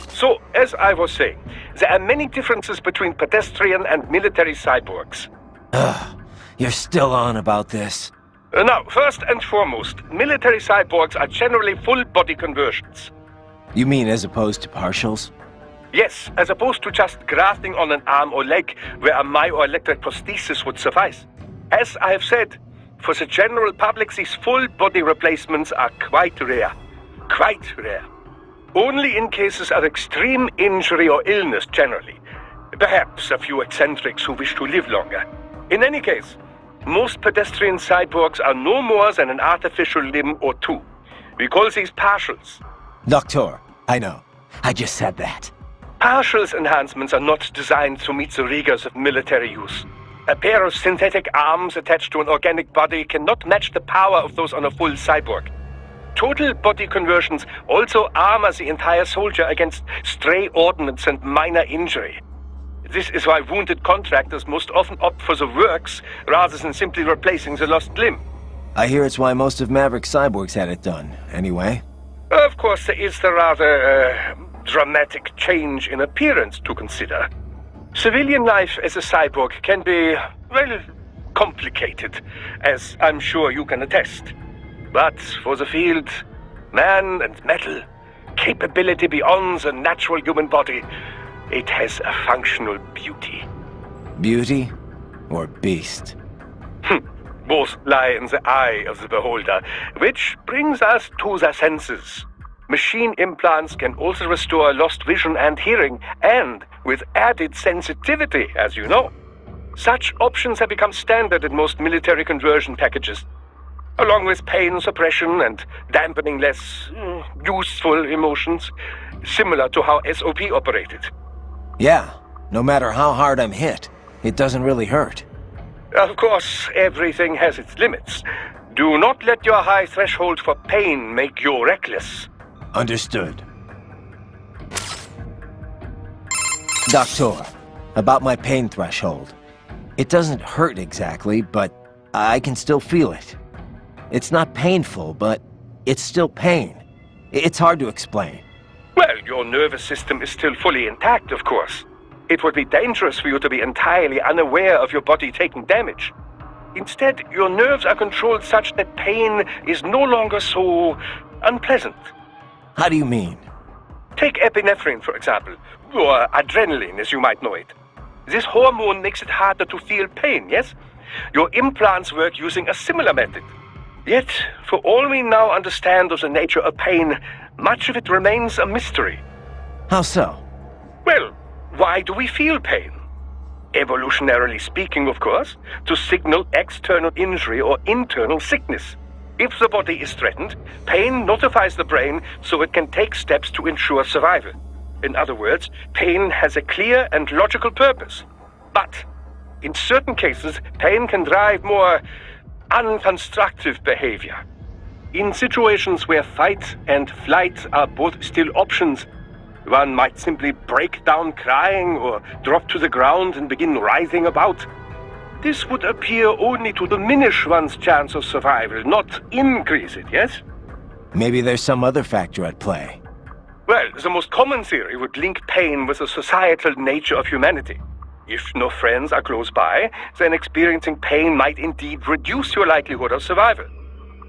So, as I was saying, there are many differences between pedestrian and military cyborgs. You're still on about this. Now, first and foremost, military cyborgs are generally full-body conversions. You mean as opposed to partials? Yes, as opposed to just grafting on an arm or leg where a myoelectric prosthesis would suffice. As I have said, for the general public, these full-body replacements are quite rare. Quite rare. Only in cases of extreme injury or illness, generally. Perhaps a few eccentrics who wish to live longer. In any case, most pedestrian cyborgs are no more than an artificial limb or two. We call these partials. Doctor, I know. I just said that. Partials enhancements are not designed to meet the rigors of military use. A pair of synthetic arms attached to an organic body cannot match the power of those on a full cyborg. Total body conversions also armor the entire soldier against stray ordnance and minor injury. This is why wounded contractors most often opt for the works rather than simply replacing the lost limb. I hear it's why most of Maverick cyborgs had it done, anyway. Of course, there is the rather dramatic change in appearance to consider. Civilian life as a cyborg can be, well, complicated, as I'm sure you can attest. But for the field, man and metal, capability beyond the natural human body, it has a functional beauty. Beauty or beast? Both lie in the eye of the beholder, which brings us to the senses. Machine implants can also restore lost vision and hearing, and with added sensitivity, as you know. Such options have become standard in most military conversion packages, along with pain suppression and dampening less useful emotions, similar to how SOP operated. Yeah, no matter how hard I'm hit, it doesn't really hurt. Of course, everything has its limits. Do not let your high threshold for pain make you reckless. Understood. Doctor, about my pain threshold. It doesn't hurt exactly, but I can still feel it. It's not painful, but it's still pain. It's hard to explain. Well, your nervous system is still fully intact, of course. It would be dangerous for you to be entirely unaware of your body taking damage. Instead, your nerves are controlled such that pain is no longer so unpleasant. How do you mean? Take epinephrine, for example, or adrenaline, as you might know it. This hormone makes it harder to feel pain, yes? Your implants work using a similar method. Yet, for all we now understand of the nature of pain, much of it remains a mystery. How so? Well, why do we feel pain? Evolutionarily speaking, of course, to signal external injury or internal sickness. If the body is threatened, pain notifies the brain so it can take steps to ensure survival. In other words, pain has a clear and logical purpose. But, in certain cases, pain can drive more unconstructive behavior. In situations where fight and flight are both still options, one might simply break down crying or drop to the ground and begin writhing about. This would appear only to diminish one's chance of survival, not increase it, yes? Maybe there's some other factor at play. Well, the most common theory would link pain with the societal nature of humanity. If no friends are close by, then experiencing pain might indeed reduce your likelihood of survival.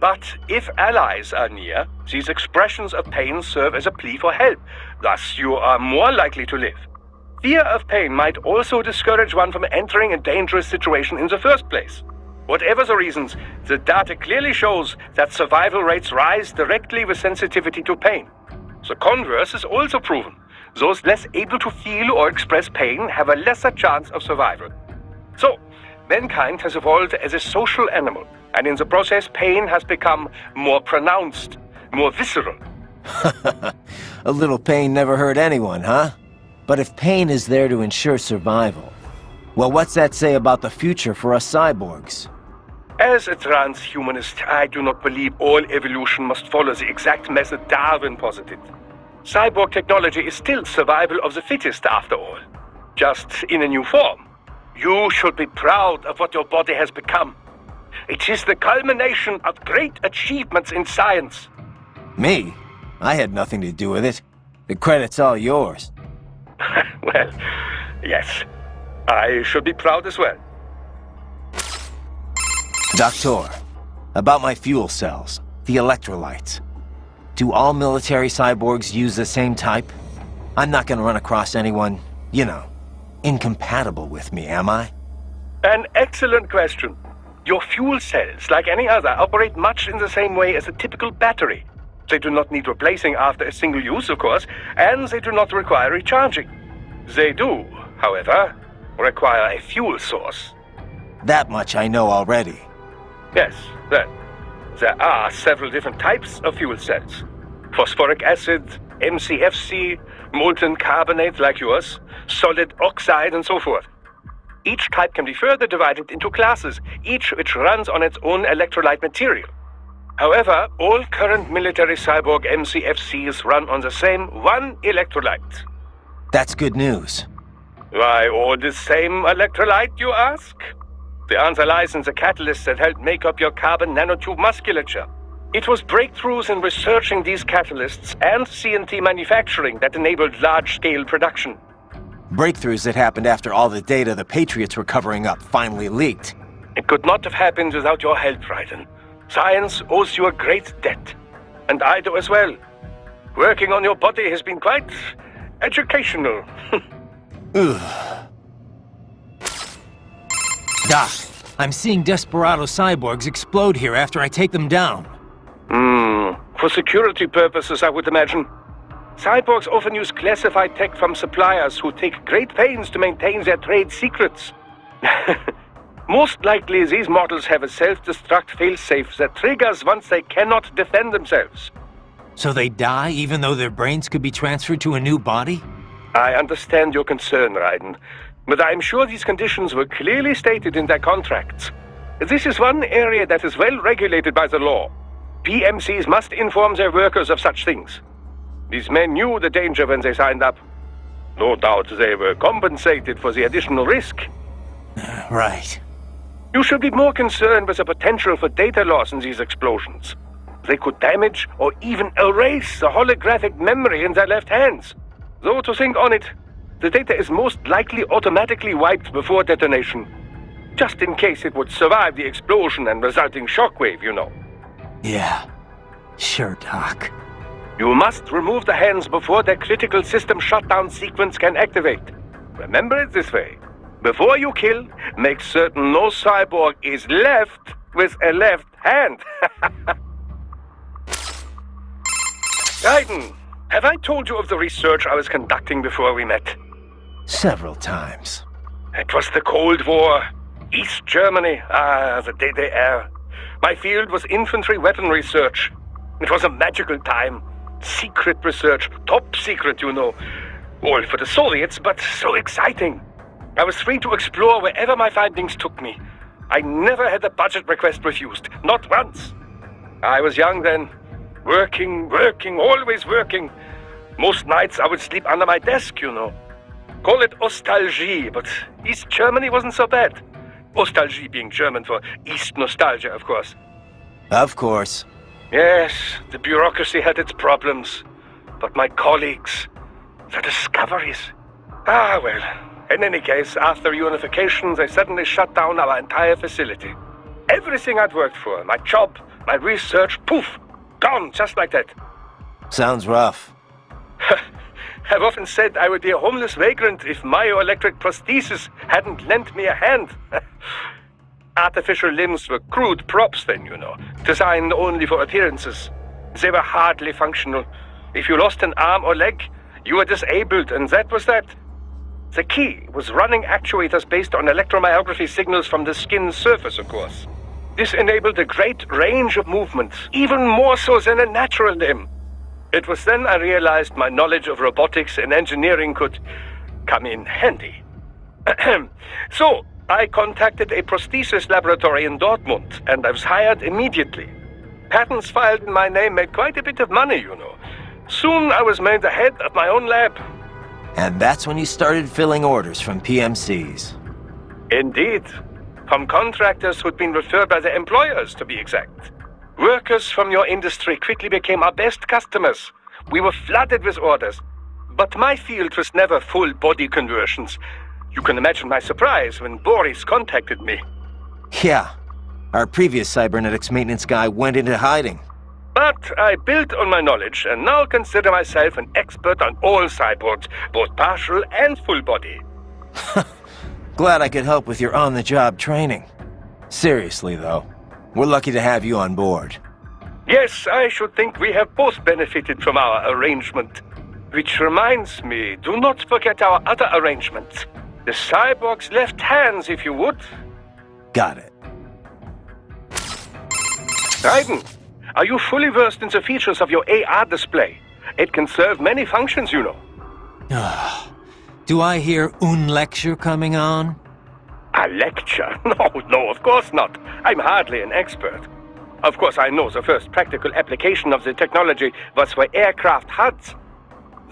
But if allies are near, these expressions of pain serve as a plea for help. Thus, you are more likely to live. Fear of pain might also discourage one from entering a dangerous situation in the first place. Whatever the reasons, the data clearly shows that survival rates rise directly with sensitivity to pain. The converse is also proven. Those less able to feel or express pain have a lesser chance of survival. So, mankind has evolved as a social animal, and in the process, pain has become more pronounced, more visceral. A little pain never hurt anyone, huh? But if pain is there to ensure survival, well, what's that say about the future for us cyborgs? As a transhumanist, I do not believe all evolution must follow the exact method Darwin posited. Cyborg technology is still survival of the fittest, after all. Just in a new form. You should be proud of what your body has become. It is the culmination of great achievements in science. Me? I had nothing to do with it. The credit's all yours. Well, yes. I should be proud as well. Doctor, about my fuel cells, the electrolytes. Do all military cyborgs use the same type? I'm not gonna run across anyone, you know, incompatible with me, am I? An excellent question. Your fuel cells, like any other, operate much in the same way as a typical battery. They do not need replacing after a single use, of course, and they do not require recharging. They do, however, require a fuel source. That much I know already. Yes, well, there are several different types of fuel cells. Phosphoric acid, MCFC, molten carbonate like yours, solid oxide, and so forth. Each type can be further divided into classes, each which runs on its own electrolyte material. However, all current military cyborg MCFCs run on the same one electrolyte. That's good news. Why all the same electrolyte, you ask? The answer lies in the catalysts that help make up your carbon nanotube musculature. It was breakthroughs in researching these catalysts and CNT manufacturing that enabled large-scale production. Breakthroughs that happened after all the data the Patriots were covering up finally leaked. It could not have happened without your help, Raiden. Science owes you a great debt. And I do as well. Working on your body has been quite educational. Ugh. Doc, I'm seeing Desperado cyborgs explode here after I take them down. For security purposes, I would imagine. Cyborgs often use classified tech from suppliers who take great pains to maintain their trade secrets. Most likely, these models have a self-destruct failsafe that triggers once they cannot defend themselves. So they die even though their brains could be transferred to a new body? I understand your concern, Raiden, but I am sure these conditions were clearly stated in their contracts. This is one area that is well regulated by the law. PMCs must inform their workers of such things. These men knew the danger when they signed up. No doubt they were compensated for the additional risk. Right. You should be more concerned with the potential for data loss in these explosions. They could damage or even erase the holographic memory in their left hands. Though to think on it, the data is most likely automatically wiped before detonation. Just in case it would survive the explosion and resulting shockwave, you know. Yeah. Sure, Doc. You must remove the hands before their critical system shutdown sequence can activate. Remember it this way. Before you kill, make certain no cyborg is left with a left hand. Raiden, have I told you of the research I was conducting before we met? Several times. It was the Cold War. East Germany. The DDR. My field was infantry weapon research. It was a magical time. Secret research. Top secret, you know. All for the Soviets, but so exciting. I was free to explore wherever my findings took me. I never had a budget request refused. Not once. I was young then. Working, always working. Most nights I would sleep under my desk, you know. Call it nostalgie, but East Germany wasn't so bad. Nostalgie being German for East nostalgia, of course. Of course. Yes, the bureaucracy had its problems. But my colleagues, the discoveries. Well, in any case, after unification, they suddenly shut down our entire facility. Everything I'd worked for, my job, my research, poof, gone just like that. Sounds rough. I've often said I would be a homeless vagrant if myoelectric prosthesis hadn't lent me a hand. Artificial limbs were crude props then, you know, designed only for appearances. They were hardly functional. If you lost an arm or leg, you were disabled, and that was that. The key was running actuators based on electromyography signals from the skin's surface, of course. This enabled a great range of movement, even more so than a natural limb. It was then I realized my knowledge of robotics and engineering could come in handy. So, I contacted a prosthesis laboratory in Dortmund, and I was hired immediately. Patents filed in my name made quite a bit of money, you know. Soon I was made the head of my own lab. And that's when you started filling orders from PMCs. Indeed. From contractors who'd been referred by their employers, to be exact. Workers from your industry quickly became our best customers. We were flooded with orders. But my field was never full body conversions. You can imagine my surprise when Boris contacted me. Yeah. Our previous cybernetics maintenance guy went into hiding. But I built on my knowledge and now consider myself an expert on all cyborgs, both partial and full body. Glad I could help with your on-the-job training. Seriously, though, we're lucky to have you on board. Yes, I should think we have both benefited from our arrangement. Which reminds me, do not forget our other arrangement. The cyborg's left hands, if you would. Got it. Raiden, are you fully versed in the features of your AR display? It can serve many functions, you know. Do I hear un lecture coming on? A lecture? No, of course not. I'm hardly an expert. Of course, I know the first practical application of the technology was for aircraft HUDs.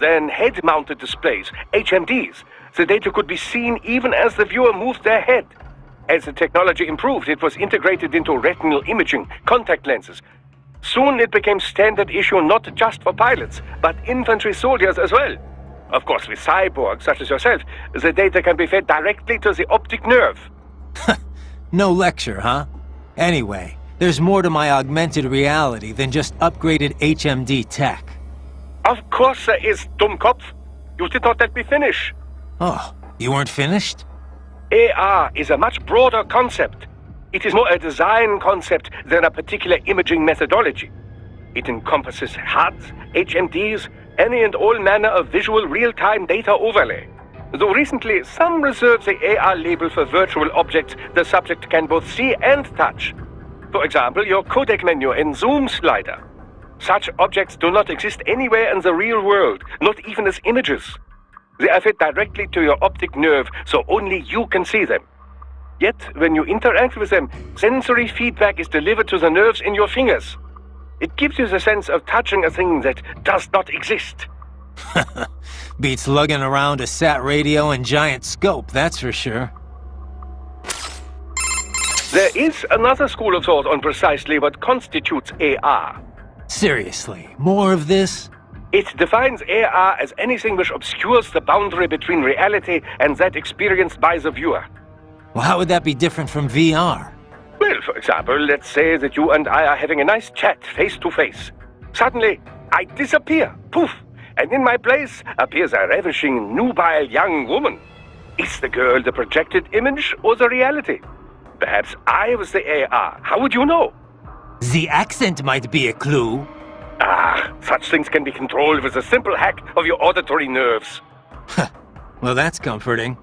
Then head-mounted displays, HMDs. The data could be seen even as the viewer moved their head. As the technology improved, it was integrated into retinal imaging, contact lenses. Soon it became standard issue not just for pilots, but infantry soldiers as well. Of course, with cyborgs such as yourself, the data can be fed directly to the optic nerve. No lecture, huh? Anyway, there's more to my augmented reality than just upgraded HMD tech. Of course there is, Dummkopf. You did not let me finish. Oh, you weren't finished? AR is a much broader concept. It is more a design concept than a particular imaging methodology. It encompasses HUDs, HMDs, any and all manner of visual real-time data overlay. Though recently, some reserve the AR label for virtual objects the subject can both see and touch. For example, your codec menu and zoom slider. Such objects do not exist anywhere in the real world, not even as images. They are fed directly to your optic nerve, so only you can see them. Yet, when you interact with them, sensory feedback is delivered to the nerves in your fingers. It gives you the sense of touching a thing that does not exist. Beats lugging around a sat radio and giant scope, that's for sure. There is another school of thought on precisely what constitutes AR. Seriously, more of this? It defines AR as anything which obscures the boundary between reality and that experienced by the viewer. Well, how would that be different from VR? Well, for example, let's say that you and I are having a nice chat face to face. Suddenly, I disappear, poof, and in my place appears a ravishing, nubile young woman. Is the girl the projected image or the reality? Perhaps I was the AR. How would you know? The accent might be a clue. Such things can be controlled with a simple hack of your auditory nerves. Well, that's comforting.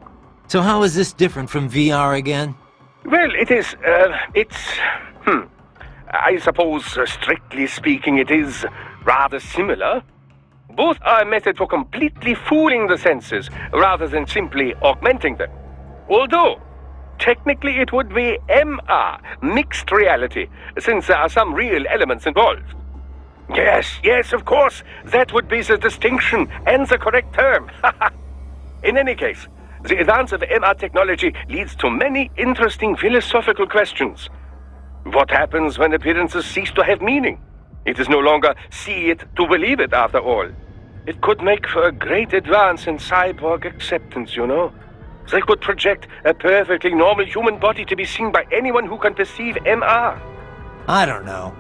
So how is this different from VR again? Well, it is, I suppose, strictly speaking, it is rather similar. Both are a method for completely fooling the senses, rather than simply augmenting them. Although, technically it would be MR, mixed reality, since there are some real elements involved. Yes, of course, that would be the distinction and the correct term. In any case, the advance of MR technology leads to many interesting philosophical questions. What happens when appearances cease to have meaning? It is no longer see it to believe it, after all. It could make for a great advance in cyborg acceptance, you know. They could project a perfectly normal human body to be seen by anyone who can perceive MR. I don't know.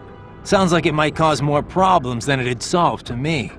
Sounds like it might cause more problems than it'd solve to me.